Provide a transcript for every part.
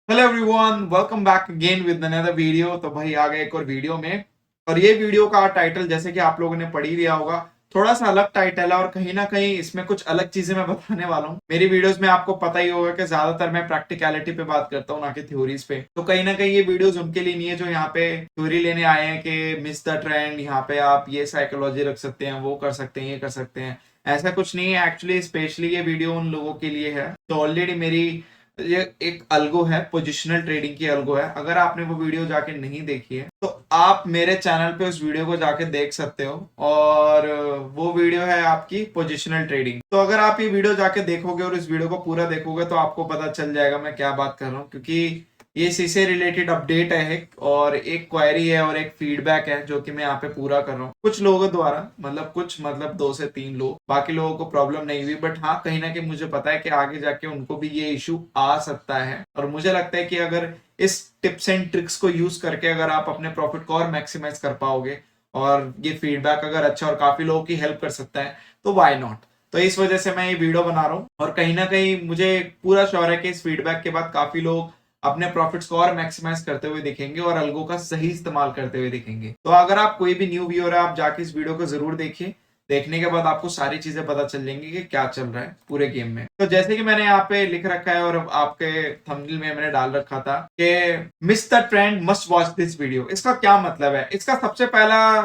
Hello everyone, welcome back again with another video. तो भाई आ गए एक और वीडियो में। और ये वीडियो का टाइटल जैसे कि आप लोगों ने पढ़ ही लिया होगा, थोड़ा सा अलग टाइटल है और कहीं ना कहीं इसमें कुछ अलग चीजें मैं बताने वाला हूँ। मेरी वीडियोस में आपको पता ही होगा कि ज्यादातर मैं प्रैक्टिकलिटी पे बात करता हूँ, ना कि थ्योरीज पे। तो कहीं ना कहीं ये वीडियोस उनके लिए नहीं है जो यहाँ पे थ्योरी लेने आए हैं कि मिस द ट्रेंड, यहाँ पे आप ये साइकोलॉजी रख सकते हैं, वो कर सकते हैं, ये कर सकते हैं। ऐसा कुछ नहीं है एक्चुअली, स्पेशली ये वीडियो उन लोगों के लिए है। तो ऑलरेडी मेरी ये एक अल्गो है, पोजिशनल ट्रेडिंग की अल्गो है। अगर आपने वो वीडियो जाके नहीं देखी है तो आप मेरे चैनल पे उस वीडियो को जाके देख सकते हो। और वो वीडियो है आपकी पोजिशनल ट्रेडिंग। तो अगर आप ये वीडियो जाके देखोगे और इस वीडियो को पूरा देखोगे तो आपको पता चल जाएगा मैं क्या बात कर रहा हूँ, क्योंकि ये इसी से रिलेटेड अपडेट है एक, और एक क्वेरी है और एक फीडबैक है जो कि मैं यहाँ पे पूरा कर रहा हूँ कुछ लोगों द्वारा। कुछ 2 से 3 लोग, बाकी लोगों को प्रॉब्लम नहीं हुई, बट हाँ कहीं ना कहीं मुझे पता है कि आगे जाके उनको भी ये इशू आ सकता है। और मुझे लगता है कि अगर इस टिप्स एंड ट्रिक्स को यूज करके अगर आप अपने प्रॉफिट को और मैक्सिमाइज कर पाओगे और ये फीडबैक अगर अच्छा और काफी लोगों की हेल्प कर सकता है तो वाई नॉट। तो इस वजह से मैं ये वीडियो बना रहा हूँ और कहीं ना कहीं मुझे पूरा श्योर है कि इस फीडबैक के बाद काफी लोग अपने प्रॉफिट्स को और मैक्सिमाइज करते हुए दिखेंगे और अल्गो का सही इस्तेमाल करते हुए दिखेंगे। तो अगर आप कोई भी न्यू व्यूअर है, आप जाके इस वीडियो को जरूर देखिए। देखने के बाद आपको सारी चीजें पता चल जाएंगी कि क्या चल रहा है पूरे गेम में। तो जैसे कि मैंने यहाँ पे लिख रखा है और आपके थंबनेल में मैंने डाल रखा था कि miss the trend must watch this video. इसका क्या मतलब है? इसका सबसे पहला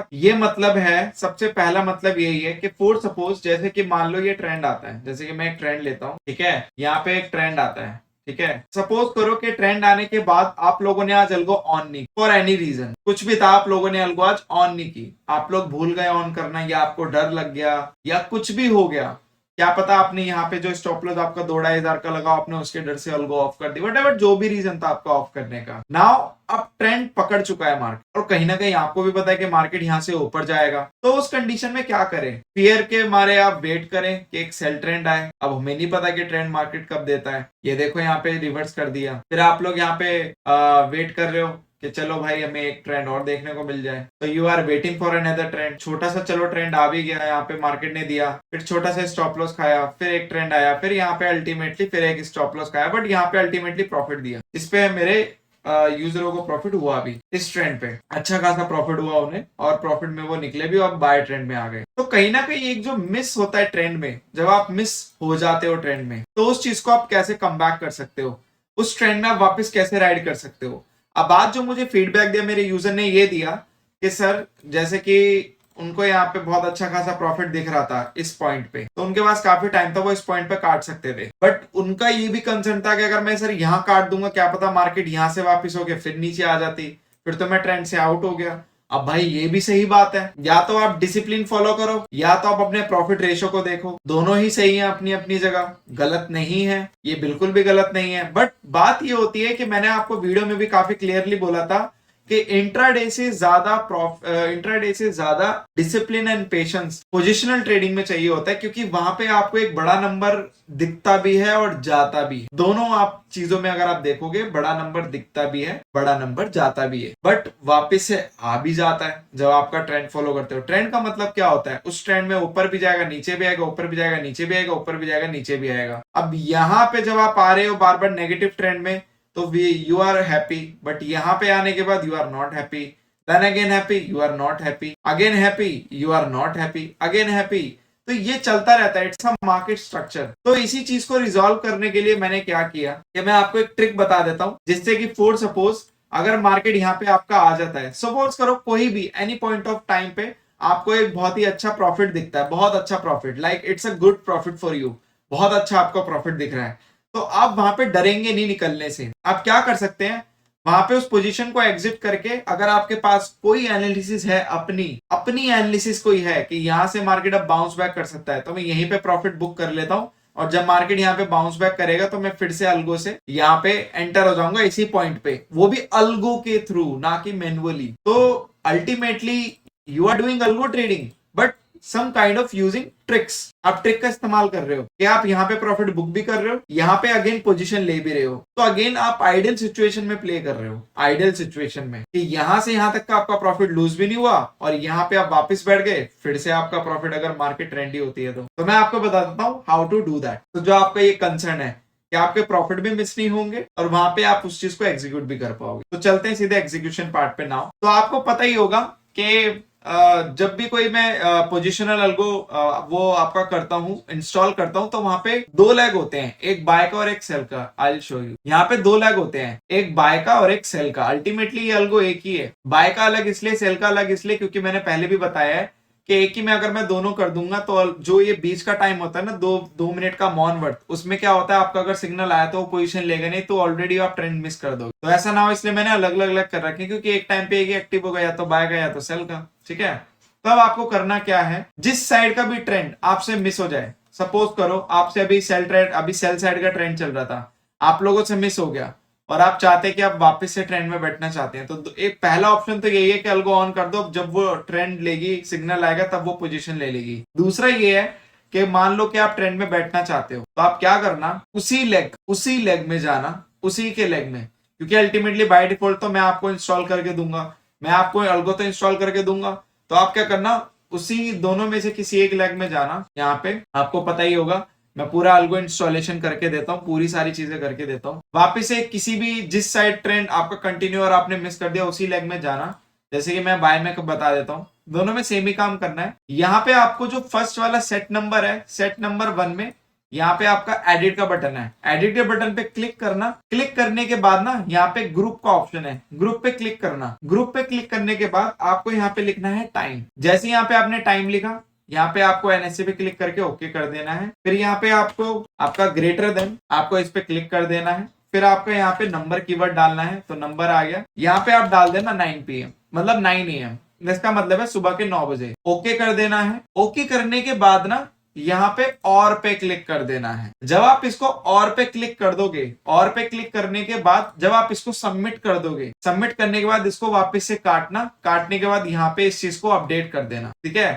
मतलब यही है कि फॉर सपोज जैसे कि मान लो ये ट्रेंड आता है, जैसे कि मैं एक ट्रेंड लेता हूँ, ठीक है, यहाँ पे एक ट्रेंड आता है, ठीक है। सपोज करो कि ट्रेंड आने के बाद आप लोगों ने आज अल्गो ऑन नहीं, फॉर एनी रीजन, कुछ भी था, आप लोगों ने अल्गो आज ऑन नहीं की, आप लोग भूल गए ऑन करना, या आपको डर लग गया, या कुछ भी हो गया, क्या पता आपने यहाँ पे जो स्टॉप लॉस आपका 2-2.5 का लगा, आपने उसके डर से अल्गो ऑफ कर दी, वट जो भी रीजन था आपका ऑफ करने का। नाउ अब ट्रेंड पकड़ चुका है मार्केट, और कहीं ना कहीं आपको भी पता है कि मार्केट यहाँ से ऊपर जाएगा। तो उस कंडीशन में क्या करें? फियर के मारे आप वेट करें कि एक सेल ट्रेंड आए। अब हमें नहीं पता कि ट्रेंड मार्केट कब देता है। ये देखो यहाँ पे रिवर्स कर दिया, फिर आप लोग यहाँ पे वेट कर रहे हो कि चलो भाई हमें एक ट्रेंड और देखने को मिल जाए। तो you are waiting for another trend. छोटा सा चलो ट्रेंड आ भी गया, यहाँ पे मार्केट ने दिया, फिर छोटा सा स्टॉप लॉस खाया, फिर एक ट्रेंड आया, फिर यहाँ पे अल्टीमेटली फिर एक स्टॉप लॉस खाया, बट यहाँ पे अल्टीमेटली प्रॉफिट दिया। इस पे मेरे यूजरों को प्रॉफिट हुआ भी, इस ट्रेंड पे अच्छा खासा प्रॉफिट हुआ उन्हें, और प्रॉफिट में वो निकले भी और बाय ट्रेंड में आ गए। तो कहीं ना कहीं एक जो मिस होता है ट्रेंड में, जब आप मिस हो जाते हो ट्रेंड में, तो उस चीज को आप कैसे कम बैक कर सकते हो, उस ट्रेंड में आप वापस कैसे राइड कर सकते हो। अब बात जो मुझे फीडबैक दिया मेरे यूजर ने ये दिया कि सर जैसे कि उनको यहाँ पे बहुत अच्छा खासा प्रॉफिट दिख रहा था इस पॉइंट पे, तो उनके पास काफी टाइम था, वो इस पॉइंट पे काट सकते थे, बट उनका ये भी कंसर्न था कि अगर मैं सर यहाँ काट दूंगा, क्या पता मार्केट यहाँ से वापस होके फिर नीचे आ जाती, फिर तो मैं ट्रेंड से आउट हो गया। अब भाई ये भी सही बात है, या तो आप डिसिप्लिन फॉलो करो या तो आप अपने प्रॉफिट रेशो को देखो, दोनों ही सही है अपनी अपनी जगह, गलत नहीं है, ये बिल्कुल भी गलत नहीं है। बट बात ये होती है कि मैंने आपको वीडियो में भी काफी क्लियरली बोला था कि इंट्राडे से ज्यादा discipline and patience positional trading में चाहिए होता है, क्योंकि वहां पे आपको एक बड़ा नंबर दिखता भी है और जाता भी है। दोनों आप चीजों में अगर आप देखोगे, बड़ा नंबर दिखता भी है, बड़ा नंबर जाता भी है, बट वापस से आ भी जाता है जब आपका ट्रेंड फॉलो करते हो। ट्रेंड का मतलब क्या होता है? उस ट्रेंड में ऊपर भी जाएगा, नीचे भी आएगा, ऊपर भी जाएगा, नीचे भी आएगा, ऊपर भी जाएगा, नीचे भी आएगा। अब यहाँ पे जब आप आ रहे हो बार बार नेगेटिव ट्रेंड में, तो यू आर हैप्पी, बट यहाँ पे आने के बाद you are not happy, then again happy, you are not happy, again happy, you are not happy, again happy. तो ये चलता रहता है, इट्स अ मार्केट स्ट्रक्चर। तो इसी चीज को रिजॉल्व करने के लिए मैंने क्या किया कि मैं आपको एक ट्रिक बता देता हूं, जिससे कि फॉर सपोज अगर मार्केट यहाँ पे आपका आ जाता है, सपोज करो कोई भी एनी पॉइंट ऑफ टाइम पे आपको एक बहुत ही अच्छा प्रॉफिट दिखता है, बहुत अच्छा profit, like it's a good profit for you, बहुत अच्छा आपको प्रॉफिट दिख रहा है, तो आप वहां पे डरेंगे नहीं निकलने से। आप क्या कर सकते हैं, वहां पे उस पोजीशन को एग्जिट करके, अगर आपके पास कोई एनालिसिस है, अपनी अपनी एनालिसिस कोई है कि यहां से मार्केट अब बाउंस बैक कर सकता है, तो मैं यहीं पे प्रॉफिट बुक कर लेता हूं, और जब मार्केट यहाँ पे बाउंस बैक करेगा तो मैं फिर से अल्गो से यहाँ पे एंटर हो जाऊंगा इसी पॉइंट पे, वो भी अल्गो के थ्रू, ना कि मैनुअली। तो ultimately you are doing algo trading, but some kind of using tricks. आप ट्रिक का इस्तेमाल कर रहे हो कि आप यहाँ पे प्रॉफिट बुक भी कर रहे हो, यहाँ पे अगेन पोजीशन ले भी रहे हो, तो अगेन आप आइडियल सिचुएशन में प्ले कर रहे हो, आइडियल सिचुएशन में कि यहाँ से यहाँ तक का आपका प्रॉफिट लूज भी नहीं हुआ, और यहाँ पे आप वापस बैठ गए, फिर से आपका प्रॉफिट अगर मार्केट ट्रेंडी होती है तो मैं आपको बता देता हूँ हाउ टू डू दैट। तो जो आपका ये कंसर्न है कि आपके प्रॉफिट भी मिस नहीं होंगे और वहां पे आप उस चीज को एग्जीक्यूट भी कर पाओगे। तो चलते हैं सीधे एग्जीक्यूशन पार्ट पे नाउ। तो आपको पता ही होगा कि जब भी कोई मैं पोजिशनल अल्गो वो आपका करता हूँ, इंस्टॉल करता हूँ, तो वहां पे दो लेग होते हैं, एक बाय का और एक सेल का। I will show you. यहाँ पे दो लेग होते हैं, एक बाय का और एक सेल का। अल्टीमेटली ये अल्गो एक ही है। बाय का अलग इसलिए, सेल का अलग इसलिए क्योंकि मैंने पहले भी बताया है कि एक ही में अगर मैं दोनों कर दूंगा तो जो ये बीच का टाइम होता है ना, 2 मिनट का मॉन वर्थ, उसमें क्या होता है, आपका अगर सिग्नल आया तो वो पोजीशन लेगा नहीं, तो ऑलरेडी आप ट्रेंड मिस कर दोगे। तो ऐसा ना हो इसलिए मैंने अलग अलग कर रखे, क्योंकि एक टाइम पे एक ही एक्टिव होगा, या तो बाय का या तो सेल का। ठीक है, तो अब आपको करना क्या है, जिस साइड का भी ट्रेंड आपसे मिस हो जाए, सपोज करो आपसे अभी सेल साइड का ट्रेंड चल रहा था, आप लोगों से मिस हो गया और आप चाहते हैं कि आप वापस से ट्रेंड में बैठना चाहते हैं, तो एक पहला ऑप्शन तो यही है कि अल्गो ऑन कर दो, जब वो ट्रेंड लेगी, सिग्नल आएगा तब वो पोजीशन ले लेगी। दूसरा ये है कि मान लो कि आप ट्रेंड में बैठना चाहते हो, तो आप क्या करना, उसी लेग में जाना, उसी के लेग में, क्योंकि अल्टीमेटली बाय डिफॉल्ट तो मैं आपको इंस्टॉल करके दूंगा, मैं आपको अल्गो तो इंस्टॉल करके दूंगा, तो आप क्या करना, उसी दोनों में से किसी एक लेग में जाना। यहाँ पे आपको पता ही होगा, मैं पूरा अल्गो इंस्टॉलेशन करके देता हूँ, पूरी सारी चीजें करके देता हूँ। वापिस से किसी भी जिस साइड ट्रेंड आपका कंटिन्यू और आपने मिस कर दिया, उसी लेग में जाना। जैसे कि मैं बाय में बता देता हूँ, दोनों में सेम ही काम करना है। यहाँ पे आपको जो फर्स्ट वाला सेट नंबर है, सेट नंबर 1 में यहाँ पे आपका एडिट का बटन है, एडिट के बटन पे क्लिक करना। क्लिक करने के बाद ना यहाँ पे ग्रुप का ऑप्शन है, ग्रुप पे क्लिक करना। ग्रुप पे क्लिक करने के बाद आपको यहाँ पे लिखना है टाइम। जैसे यहाँ पे आपने टाइम लिखा, यहाँ पे आपको एनएससी पे क्लिक करके ओके कर देना है। फिर यहाँ पे आपको आपका ग्रेटर देन, आपको इस पे क्लिक कर देना है। फिर आपको यहाँ पे नंबर कीवर्ड डालना है, तो नंबर आ गया। यहाँ पे आप डाल देना 9 PM, मतलब 9 AM, इसका मतलब है सुबह के 9 बजे। ओके कर देना है। ओके करने के बाद ना यहाँ पे और पे क्लिक कर देना है। जब आप इसको और पे क्लिक कर दोगे, और पे क्लिक करने के बाद जब आप इसको सबमिट कर दोगे, सबमिट करने के बाद इसको वापस से काटना, काटने के बाद यहाँ पे इस चीज को अपडेट कर देना। ठीक है,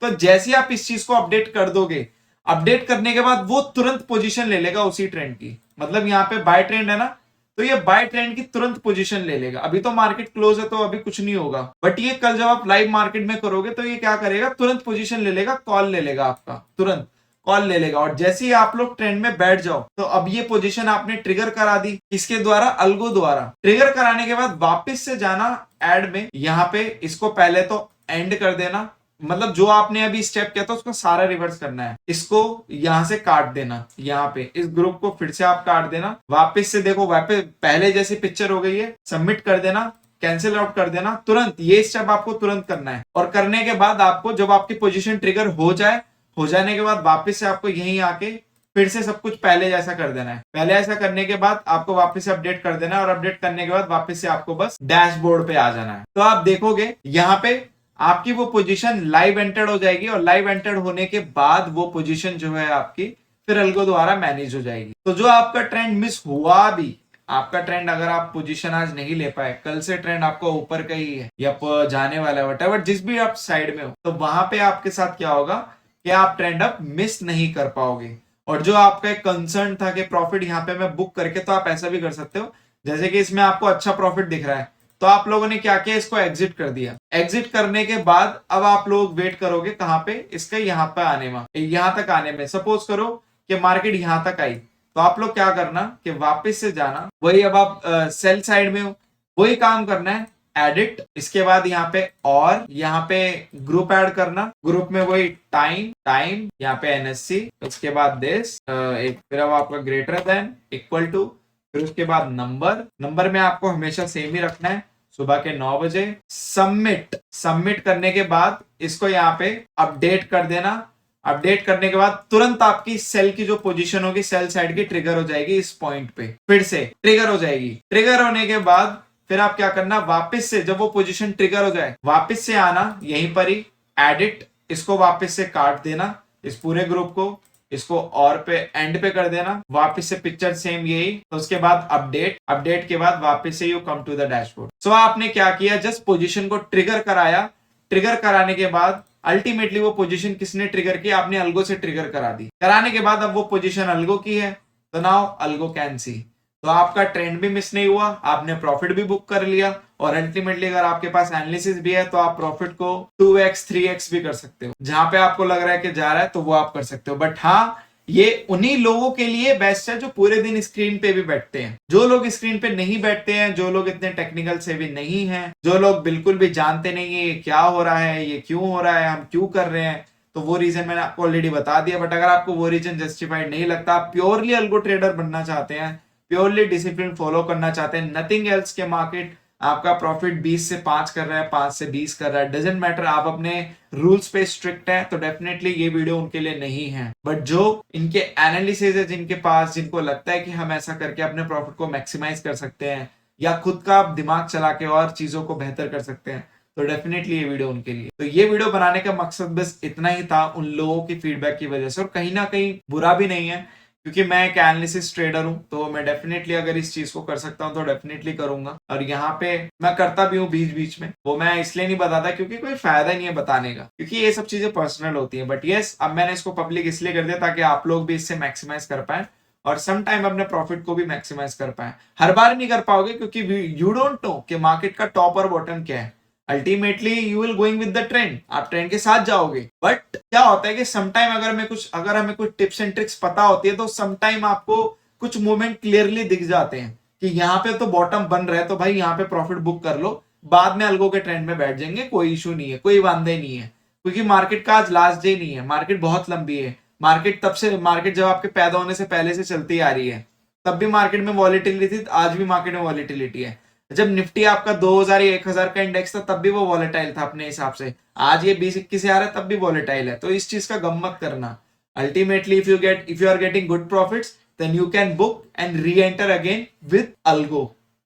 तो जैसे आप इस चीज को अपडेट कर दोगे, अपडेट करने के बाद वो तुरंत पोजीशन ले लेगा उसी ट्रेंड की। मतलब यहाँ पे बाय ट्रेंड है ना, तो ये बाय ट्रेंड की तुरंत पोजीशन ले लेगा। अभी तो मार्केट क्लोज है तो अभी कुछ नहीं होगा, बट ये कल जब आप लाइव मार्केट में करोगे तो ये क्या करेगा, तुरंत पोजीशन ले लेगा, कॉल ले लेगा, आपका तुरंत कॉल ले लेगा। और जैसे ही आप लोग ट्रेंड में बैठ जाओ, तो अब ये पोजीशन आपने ट्रिगर करा दी, इसके द्वारा, अल्गो द्वारा। ट्रिगर कराने के बाद वापस से जाना एड में, यहाँ पे इसको पहले तो एंड कर देना, मतलब जो आपने अभी स्टेप किया था उसको सारा रिवर्स करना है। इसको यहां से काट देना, यहाँ पे इस ग्रुप को फिर से आप काट देना। वापस से देखो, वापस पहले जैसी पिक्चर हो गई है, सबमिट कर देना, कैंसिल आउट कर देना। तुरंत ये स्टेप आपको तुरंत करना है। और करने के बाद आपको जब आपकी पोजीशन ट्रिगर हो जाए, हो जाने के बाद वापस से आपको यहीं आके फिर से सब कुछ पहले जैसा कर देना है। पहले ऐसा करने के बाद आपको वापस से अपडेट कर देना है, और अपडेट करने के बाद वापस से आपको बस डैशबोर्ड पे आ जाना है। तो आप देखोगे यहाँ पे आपकी वो पोजीशन लाइव एंटर्ड हो जाएगी, और लाइव एंटर्ड होने के बाद वो पोजीशन जो है आपकी फिर अल्गो द्वारा मैनेज हो जाएगी। तो जो आपका ट्रेंड मिस हुआ भी, आपका ट्रेंड अगर आप पोजीशन आज नहीं ले पाए, कल से ट्रेंड आपका ऊपर का ही है या जाने वाला है, वटएवर जिस भी आप साइड में हो, तो वहां पे आपके साथ क्या होगा कि आप ट्रेंड अप मिस नहीं कर पाओगे। और जो आपका एक कंसर्न था कि प्रॉफिट यहाँ पे मैं बुक करके, तो आप ऐसा भी कर सकते हो, जैसे कि इसमें आपको अच्छा प्रॉफिट दिख रहा है, तो आप लोगों ने क्या किया, इसको एग्जिट कर दिया। एग्जिट करने के बाद अब आप लोग वेट करोगे कहां पे, इसके यहाँ पे आने में, यहां तक आने में। सपोज करो कि मार्केट यहां तक आई, तो आप लोग क्या करना कि वापस से जाना, वही अब आप सेल साइड में हो, वही काम करना है, एडिट, इसके बाद यहाँ पे और यहाँ पे ग्रुप ऐड करना। ग्रुप में वही टाइम यहाँ पे एनएससी, उसके बाद दिस एक, फिर अब आपका ग्रेटर देन, इक्वल टू, फिर उसके बाद नंबर में आपको हमेशा सेम ही रखना है, सुबह के 9 बजे। सबमिट करने के बाद इसको यहाँ पे अपडेट कर देना। अपडेट करने के बाद तुरंत आपकी सेल की जो पोजीशन होगी, सेल साइड की ट्रिगर हो जाएगी इस पॉइंट पे, फिर से ट्रिगर हो जाएगी। ट्रिगर होने के बाद फिर आप क्या करना, वापस से जब वो पोजीशन ट्रिगर हो जाए, वापस से आना यहीं पर ही, एडिट, इसको वापस से काट देना, इस पूरे ग्रुप को, इसको और पे एंड पे कर देना, वापस से पिक्चर सेम यही। तो उसके बाद अपडेट के बाद वापस से you come to the dashboard. So आपने क्या किया, जस्ट पोजीशन को ट्रिगर कराया। ट्रिगर कराने के बाद अल्टीमेटली वो पोजीशन किसने ट्रिगर की, आपने अल्गो से ट्रिगर करा दी। कराने के बाद अब वो पोजीशन अल्गो की है, तो नाउ अल्गो कैन सी। तो आपका ट्रेंड भी मिस नहीं हुआ, आपने प्रॉफिट भी बुक कर लिया, और अल्टीमेटली अगर आपके पास एनालिसिस भी है तो आप प्रॉफिट को 2x 3x भी कर सकते हो। जहां पे आपको लग रहा है कि जा रहा है तो वो आप कर सकते हो। बट हाँ, ये उन्हीं लोगों के लिए बेस्ट है जो पूरे दिन स्क्रीन पे भी बैठते हैं। जो लोग स्क्रीन पे नहीं बैठते हैं, जो लोग इतने टेक्निकल से भी नहीं हैं, जो लोग बिल्कुल भी जानते नहीं है ये क्या हो रहा है, ये क्यों हो रहा है, हम क्यों कर रहे हैं, तो वो रीजन मैंने आपको ऑलरेडी बता दिया। बट अगर आपको वो रीजन जस्टिफाइड नहीं लगता, आप प्योरली अल्गो ट्रेडर बनना चाहते हैं, प्योरली डिसिप्लिन फॉलो करना चाहते हैं, नथिंग एल्स के मार्केट आपका प्रॉफिट 20 से 5 कर रहा है, 5 से 20 कर रहा है, डजेंट मैटर, आप अपने रूल्स पे स्ट्रिक्ट है, तो डेफिनेटली ये वीडियो उनके लिए नहीं है। बट जो इनके एनालिसिस है, जिनके पास, जिनको लगता है कि हम ऐसा करके अपने प्रॉफिट को मैक्सिमाइज कर सकते हैं या खुद का दिमाग चला के और चीजों को बेहतर कर सकते हैं, तो डेफिनेटली ये वीडियो उनके लिए। तो ये वीडियो बनाने का मकसद बस इतना ही था, उन लोगों की फीडबैक की वजह से, और कहीं ना कहीं बुरा भी नहीं है क्योंकि मैं एक एनालिसिस ट्रेडर हूं, तो मैं डेफिनेटली अगर इस चीज को कर सकता हूं तो डेफिनेटली करूंगा। और यहाँ पे मैं करता भी हूँ बीच बीच में, वो मैं इसलिए नहीं बताता क्योंकि कोई फायदा नहीं है बताने का, क्योंकि ये सब चीजें पर्सनल होती है। बट यस, अब मैंने इसको पब्लिक इसलिए कर दिया ताकि आप लोग भी इससे मैक्सिमाइज कर पाए और सम टाइम अपने प्रॉफिट को भी मैक्सिमाइज कर पाए। हर बार नहीं कर पाओगे क्योंकि यू डोंट नो कि मार्केट का टॉप और बॉटम क्या है। Ultimately you will going with the trend, आप ट्रेंड के साथ जाओगे। बट क्या होता है कि समटाइम अगर हमें कुछ टिप्स एंड ट्रिक्स पता होती है तो समटाइम आपको कुछ मूवमेंट क्लियरली दिख जाते हैं कि यहाँ पे तो बॉटम बन रहा है, तो भाई यहाँ पे प्रॉफिट बुक कर लो, बाद में अल्गो के ट्रेंड में बैठ जाएंगे, कोई इशू नहीं है, कोई वांदे नहीं है। क्योंकि मार्केट का आज लास्ट डे नहीं है, मार्केट बहुत लंबी है। मार्केट जब आपके पैदा होने से पहले से चलती आ रही है, तब भी मार्केट में वॉलेटिलिटी थी, आज भी मार्केट में वॉलेटिलिटी है। जब निफ्टी आपका 2000 या 1000 का इंडेक्स था तब भी वो वॉलेटाइल था अपने हिसाब से, आज ये 20-21 से आ रहा है तब भी वॉलेटाइल है। तो इस चीज का गम मत करना। Ultimately if you are getting good profits then you can book and re enter again with algo,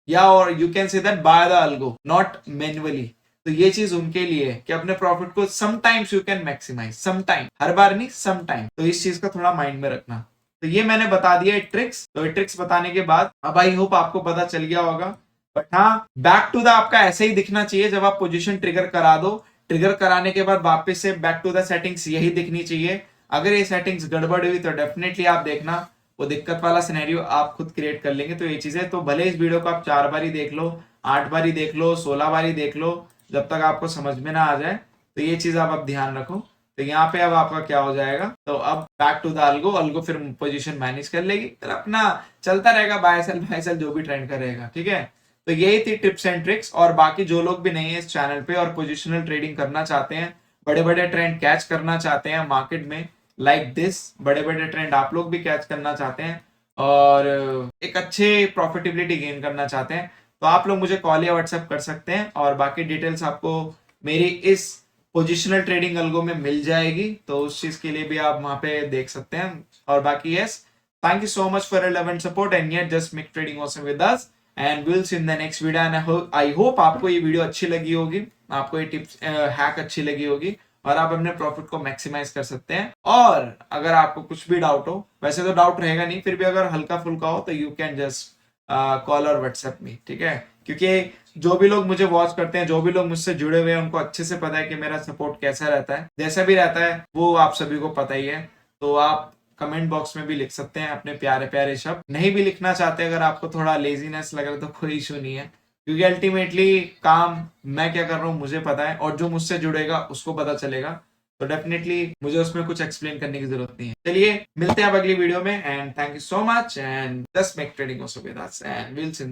या और you can say that by the algo, not manually. तो ये चीज उनके लिए है कि अपने प्रॉफिट को sometimes you can maximize, sometime, हर बार नहीं, समटाइम। तो इस चीज का थोड़ा माइंड में रखना। तो ये मैंने बता दिया ट्रिक्स। तो ट्रिक्स बताने के बाद अब आई होप आपको पता चल गया होगा। बट हाँ, बैक टू द आपका ऐसे ही दिखना चाहिए जब आप पोजीशन ट्रिगर करा दो। ट्रिगर कराने के बाद वापस से बैक टू द सेटिंग्स यही दिखनी चाहिए। अगर ये सेटिंग्स गड़बड़ हुई तो डेफिनेटली आप देखना वो दिक्कत वाला सिनेरियो आप खुद क्रिएट कर लेंगे। तो ये चीजें, तो भले इस वीडियो को आप 4 बार ही देख लो, 8 बार ही देख लो, 16 बार ही देख लो, जब तक आपको समझ में ना आ जाए, तो ये चीज आप अब ध्यान रखो। तो यहाँ पे अब आपका क्या हो जाएगा, तो अब बैक टू द अल्गो फिर पोजीशन मैनेज कर लेगी, फिर अपना चलता रहेगा, बाय सेल जो भी ट्रेंड करेगा, ठीक है। तो यही थी टिप्स एंड ट्रिक्स। और बाकी जो लोग भी नहीं है इस चैनल पे और पोजिशनल ट्रेडिंग करना चाहते हैं, बड़े बड़े ट्रेंड कैच करना चाहते हैं मार्केट में, लाइक दिस, बड़े बड़े ट्रेंड आप लोग भी कैच करना चाहते हैं और एक अच्छे प्रॉफिटेबिलिटी गेन करना चाहते हैं, तो आप लोग मुझे कॉल या व्हाट्सएप कर सकते हैं। और बाकी डिटेल्स आपको मेरी इस पोजिशनल ट्रेडिंग अल्गो में मिल जाएगी, तो उस चीज के लिए भी आप वहां पे देख सकते हैं। और बाकी yes, thank you so much for your love and support and yet just make trading awesome with us and will see in the next video. And I hope आपको ये वीडियो अच्छी लगी होगी, आपको ये टिप्स हैक अच्छी लगी होगी और आप अपने प्रॉफिट को मैक्सिमाइज कर सकते हैं। और अगर आपको कुछ भी डाउट हो, वैसे तो डाउट रहेगा नहीं, फिर भी अगर हल्का फुल्का हो तो यू कैन जस्ट कॉल और व्हाट्सएप मी, ठीक है। क्योंकि जो भी लोग मुझे वॉच करते हैं, जो भी लोग मुझसे जुड़े हुए हैं, उनको अच्छे से पता है कि मेरा सपोर्ट कैसा रहता है, जैसा भी रहता है वो आप सभी को पता ही है। तो आप कमेंट बॉक्स में भी लिख सकते हैं अपने प्यारे प्यारे शब्द, नहीं भी लिखना चाहते, अगर आपको थोड़ा लेजीनेस लग रहा है तो कोई इशू नहीं है, क्योंकि अल्टीमेटली काम मैं क्या कर रहा हूँ मुझे पता है, और जो मुझसे जुड़ेगा उसको पता चलेगा। तो डेफिनेटली मुझे उसमें कुछ एक्सप्लेन करने की जरूरत नहीं है। चलिए मिलते हैं अब अगली वीडियो में, and thank you so much and just make trading also with us and will see